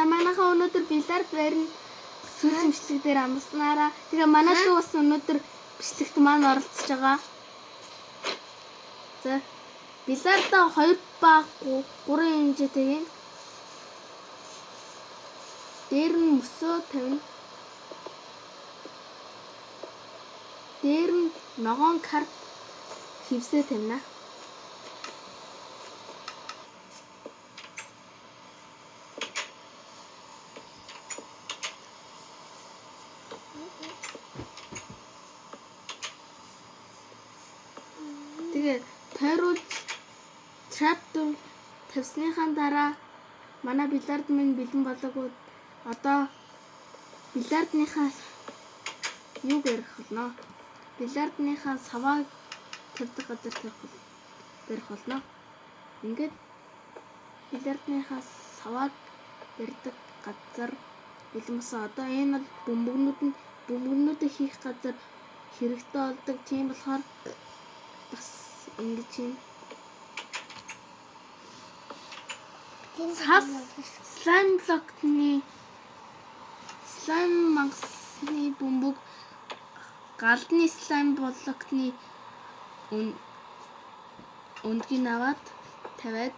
За манайхаа өнөөдөр бильярд байрны сүүлийн бичлэг дээр амарснараа. Тэгээ манай дүү бас өнөөдөр бичлэгт маань оролцож байгаа. За бильярдаа 2 ба 3 хэмжээтэй юм. Дээр нь мөсөө тавина. Дээр нь ногоон карт хивсээ тавина. Тэгээ тойруулж трапдор тавьсныхаа дараа манай бильярд минь бэлэн болоогүй. Одоо бильярдныхаа юу гэрх болно? Бильярдныхаа савааг тавьдаг газар барих болно. Ингээд бильярдныхаа савааг барьдаг газар бэлэн болсон. Одоо энэ бол бөмбөгнүүдийг хийх газар хэрэгтэй болдог. Тийм болохоор бас ингэж юм. Цас слайм мангасны бөмбөг галдны слайм блокны өндгийг аваад тавиад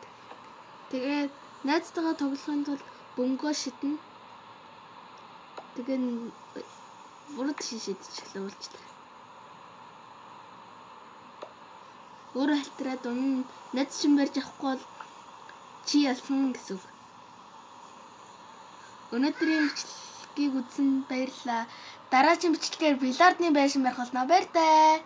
тэгээд найзтайгаа тоглохын тулд бөмбөгөө шиднэ. Тэгээд бүрд шидчихлээ уулчлаа. Өөрөө халтраад найз чинь барьж авахгүй бол чи ялсан гэсэн үг. Өнөөдрийн бичлэгийг үзсэн баярлалаа. Дараагийн бичлэгээр бильярдны байшин барих болно. Баяр таа.